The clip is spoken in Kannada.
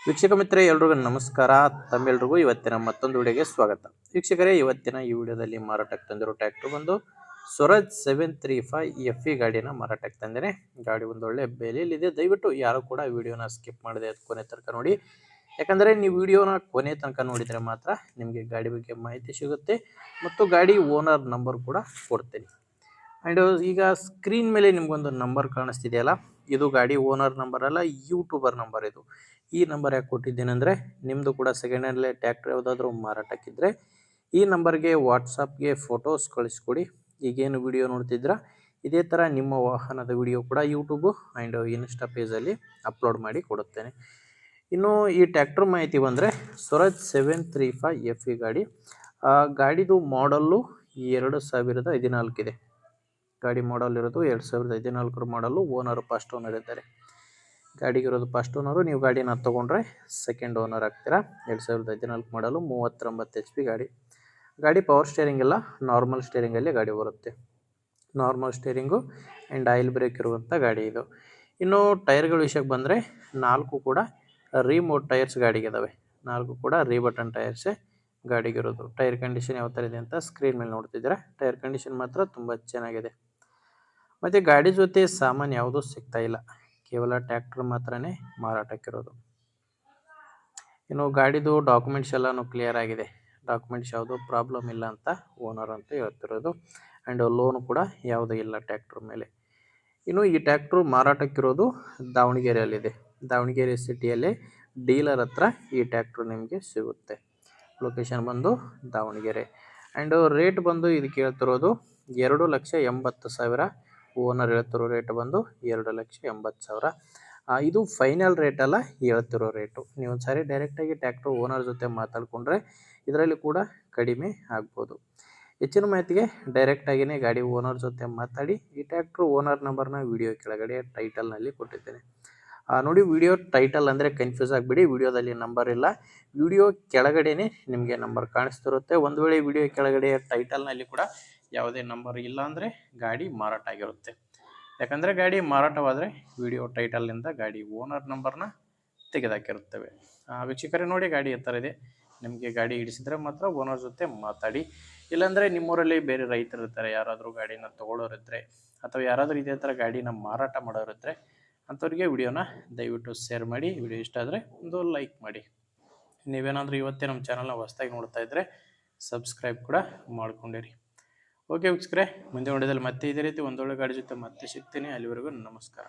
ವೀಕ್ಷಕ ಮಿತ್ರರೇ ಎಲ್ರಿಗೂ ನಮಸ್ಕಾರ. ತಮ್ಮೆಲ್ರಿಗೂ ಇವತ್ತಿನ ಮತ್ತೊಂದು ವಿಡಿಯೋಗೆ ಸ್ವಾಗತ. ವೀಕ್ಷಕರೇ, ಇವತ್ತಿನ ಈ ವಿಡಿಯೋದಲ್ಲಿ ಮಾರಾಟಕ್ಕೆ ತಂದಿರೋ ಟ್ರ್ಯಾಕ್ಟರ್ ಬಂದು ಸ್ವರಾಜ್ 735 FE ಗಾಡಿನ ಮಾರಾಟಕ್ಕೆ ತಂದೇನೆ. ಗಾಡಿ ಒಂದು ಒಳ್ಳೆ ಬೆಲೆಯಲ್ಲಿದೆ. ದಯವಿಟ್ಟು ಯಾರು ಕೂಡ ವಿಡಿಯೋನ ಸ್ಕಿಪ್ ಮಾಡದೆ ಕೊನೆ ತನಕ ನೋಡಿ. ಯಾಕಂದರೆ ನೀವು ವಿಡಿಯೋನ ಕೊನೆ ತನಕ ನೋಡಿದರೆ ಮಾತ್ರ ನಿಮಗೆ ಗಾಡಿ ಬಗ್ಗೆ ಮಾಹಿತಿ ಸಿಗುತ್ತೆ ಮತ್ತು ಗಾಡಿ ಓನರ್ ನಂಬರ್ ಕೂಡ ಕೊಡ್ತೇನೆ. ಆ್ಯಂಡ್ ಈಗ ಸ್ಕ್ರೀನ್ ಮೇಲೆ ನಿಮಗೊಂದು ನಂಬರ್ ಕಾಣಿಸ್ತಿದೆಯಲ್ಲ, ಇದು ಗಾಡಿ ಓನರ್ ನಂಬರ್ ಅಲ್ಲ, ಯೂಟ್ಯೂಬರ್ ನಂಬರ್ ಇದು. ಈ ನಂಬರ್ ಯಾಕೆ ಕೊಟ್ಟಿದ್ದೇನೆಂದರೆ, ನಿಮ್ಮದು ಕೂಡ ಸೆಕೆಂಡ್ ಹ್ಯಾಂಡ್ಲೆ ಟ್ಯಾಕ್ಟ್ರ್ ಯಾವುದಾದ್ರೂ ಮಾರಾಟಕ್ಕಿದ್ದರೆ ಈ ನಂಬರ್ಗೆ ವಾಟ್ಸಪ್ಗೆ ಫೋಟೋಸ್ ಕಳಿಸ್ಕೊಡಿ. ಈಗೇನು ವಿಡಿಯೋ ನೋಡ್ತಿದ್ರ ಇದೇ ಥರ ನಿಮ್ಮ ವಾಹನದ ವಿಡಿಯೋ ಕೂಡ ಯೂಟ್ಯೂಬು ಆ್ಯಂಡ್ ಇನ್ಸ್ಟಾ ಪೇಜಲ್ಲಿ ಅಪ್ಲೋಡ್ ಮಾಡಿ ಕೊಡುತ್ತೇನೆ. ಇನ್ನು ಈ ಟ್ಯಾಕ್ಟ್ರ್ ಮಾಹಿತಿ ಬಂದರೆ ಸ್ವರಾಜ್ 735 FE ಗಾಡಿ. ಗಾಡಿದು ಮಾಡಲ್ಲು 2014 ಇದೆ. ಗಾಡಿ ಮಾಡಲ್ ಇರೋದು 2014 ಮಾಡಲು. ಓನರು ಫಸ್ಟ್ ಓನರ್ ಇದ್ದಾರೆ. ಗಾಡಿಗಿರೋದು ಫಸ್ಟ್ ಓನರು. ನೀವು ಗಾಡಿನ ತೊಗೊಂಡ್ರೆ ಸೆಕೆಂಡ್ ಓನರ್ ಆಗ್ತೀರಾ. 2014 ಮಾಡಲು, 39 HP ಗಾಡಿ. ಗಾಡಿ ಪವರ್ ಸ್ಟೇರಿಂಗ್ ಇಲ್ಲ, ನಾರ್ಮಲ್ ಸ್ಟೇರಿಂಗಲ್ಲಿ ಗಾಡಿ ಬರುತ್ತೆ. Normal steering and oil brake ಇರುವಂಥ ಗಾಡಿ ಇದು. ಇನ್ನು ಟೈರ್ಗಳ ವಿಷಯಕ್ಕೆ ಬಂದರೆ 4 ಕೂಡ ರಿಮೋಟ್ ಟೈರ್ಸ್ ಗಾಡಿಗಿದ್ದಾವೆ. 4 ಕೂಡ ರೀಬಟನ್ ಟೈರ್ಸೇ ಗಾಡಿಗಿರೋದು. ಟೈರ್ ಕಂಡೀಷನ್ ಯಾವ ಥರ ಇದೆ ಅಂತ ಸ್ಕ್ರೀನ್ ಮೇಲೆ ನೋಡ್ತಿದ್ದೀರಾ. ಟೈರ್ ಕಂಡೀಷನ್ ಮಾತ್ರ ತುಂಬ ಚೆನ್ನಾಗಿದೆ. ಮತ್ತು ಗಾಡಿ ಜೊತೆ ಸಾಮಾನು ಯಾವುದೂ ಸಿಗ್ತಾ ಇಲ್ಲ, ಕೇವಲ ಟ್ಯಾಕ್ಟ್ರ್ ಮಾತ್ರನೇ ಮಾರಾಟಕ್ಕಿರೋದು. ಇನ್ನು ಗಾಡಿದು ಡಾಕ್ಯುಮೆಂಟ್ಸ್ ಎಲ್ಲನೂ ಕ್ಲಿಯರ್ ಆಗಿದೆ. ಡಾಕ್ಯುಮೆಂಟ್ಸ್ ಯಾವುದೂ ಪ್ರಾಬ್ಲಮ್ ಇಲ್ಲ ಅಂತ ಓನರ್ ಅಂತ ಹೇಳ್ತಿರೋದು. ಆ್ಯಂಡ್ ಲೋನು ಕೂಡ ಯಾವುದೂ ಇಲ್ಲ ಟ್ಯಾಕ್ಟ್ರ್ ಮೇಲೆ. ಇನ್ನು ಈ ಟ್ಯಾಕ್ಟ್ರು ಮಾರಾಟಕ್ಕಿರೋದು ದಾವಣಗೆರೆಯಲ್ಲಿದೆ. ದಾವಣಗೆರೆ ಸಿಟಿಯಲ್ಲೇ ಡೀಲರ್ ಹತ್ರ ಈ ಟ್ಯಾಕ್ಟ್ರು ನಿಮಗೆ ಸಿಗುತ್ತೆ. ಲೊಕೇಶನ್ ಬಂದು ದಾವಣಗೆರೆ. ಆ್ಯಂಡ್ ರೇಟ್ ಬಂದು ಇದಕ್ಕೆ ಹೇಳ್ತಿರೋದು 2,80,000. ಓನರ್ ಹೇಳ್ತಿರೋ ರೇಟ್ ಬಂದು 2,80,000. ಇದು ಫೈನಲ್ ರೇಟ್ ಅಲ್ಲ, ಹೇಳ್ತಿರೋ ರೇಟು. ನೀವು ಒಂದು ಸಾರಿ ಡೈರೆಕ್ಟಾಗಿ ಟ್ಯಾಕ್ಟ್ರ್ ಓನರ್ ಜೊತೆ ಮಾತಾಡಿಕೊಂಡ್ರೆ ಇದರಲ್ಲಿ ಕೂಡ ಕಡಿಮೆ ಆಗ್ಬೋದು. ಹೆಚ್ಚಿನ ಮಾಹಿತಿಗೆ ಡೈರೆಕ್ಟಾಗಿಯೇ ಗಾಡಿ ಓನರ್ ಜೊತೆ ಮಾತಾಡಿ. ಈ ಟ್ಯಾಕ್ಟ್ರ್ ಓನರ್ ನಂಬರ್ನ ವಿಡಿಯೋ ಕೆಳಗಡೆ ಟೈಟಲ್ನಲ್ಲಿ ಕೊಟ್ಟಿದ್ದೇನೆ. ನೋಡಿ, ವಿಡಿಯೋ ಟೈಟಲ್ ಅಂದರೆ ಕನ್ಫ್ಯೂಸ್ ಆಗಿಬಿಡಿ. ವಿಡಿಯೋದಲ್ಲಿ ನಂಬರ್ ಇಲ್ಲ, ವಿಡಿಯೋ ಕೆಳಗಡೆನೇ ನಿಮಗೆ ನಂಬರ್ ಕಾಣಿಸ್ತಿರುತ್ತೆ. ಒಂದು ವೇಳೆ ವಿಡಿಯೋ ಕೆಳಗಡೆ ಟೈಟಲ್ನಲ್ಲಿ ಕೂಡ ಯಾವುದೇ ನಂಬರ್ ಇಲ್ಲ ಅಂದರೆ ಗಾಡಿ ಮಾರಾಟ ಆಗಿರುತ್ತೆ. ಯಾಕಂದರೆ ಗಾಡಿ ಮಾರಾಟವಾದರೆ ವಿಡಿಯೋ ಟೈಟಲ್ನಿಂದ ಗಾಡಿ ಓನರ್ ನಂಬರ್ನ ತೆಗೆದಾಕಿರುತ್ತೇವೆ. ವೀಕ್ಷಕರೇ, ನೋಡಿ ಗಾಡಿ ಈ ಥರ ಇದೆ. ನಿಮಗೆ ಗಾಡಿ ಹಿಡಿಸಿದ್ರೆ ಮಾತ್ರ ಓನರ್ ಜೊತೆ ಮಾತಾಡಿ. ಇಲ್ಲಾಂದರೆ ನಿಮ್ಮೂರಲ್ಲಿ ಬೇರೆ ರೈತರು ಇರ್ತಾರೆ, ಯಾರಾದರೂ ಗಾಡಿನ ತೊಗೊಳೋರಿದ್ದರೆ ಅಥವಾ ಯಾರಾದರೂ ಇದೇ ಥರ ಗಾಡಿನ ಮಾರಾಟ ಮಾಡೋರಿದ್ದರೆ ಅಂಥವ್ರಿಗೆ ವಿಡಿಯೋನ ದಯವಿಟ್ಟು ಶೇರ್ ಮಾಡಿ. ವಿಡಿಯೋ ಇಷ್ಟ ಆದರೆ ಒಂದು ಲೈಕ್ ಮಾಡಿ. ನೀವೇನಾದರೂ ಇವತ್ತೇ ನಮ್ಮ ಚಾನಲ್ನ ಹೊಸದಾಗಿ ನೋಡ್ತಾ ಇದ್ದರೆ ಸಬ್ಸ್ಕ್ರೈಬ್ ಕೂಡ ಮಾಡ್ಕೊಂಡಿರಿ. ಓಕೆ ವೀಕ್ಷಕರೇ, ಮುಂದೆ ನೋಡಿದಲ್ಲಿ ಮತ್ತೆ ಇದೇ ರೀತಿ ಒಂದೊಳ್ಳೆ ಗಾಡಿ ಜೊತೆ ಮತ್ತೆ ಸಿಗ್ತೀನಿ. ಅಲ್ಲಿವರೆಗೂ ನಮಸ್ಕಾರ.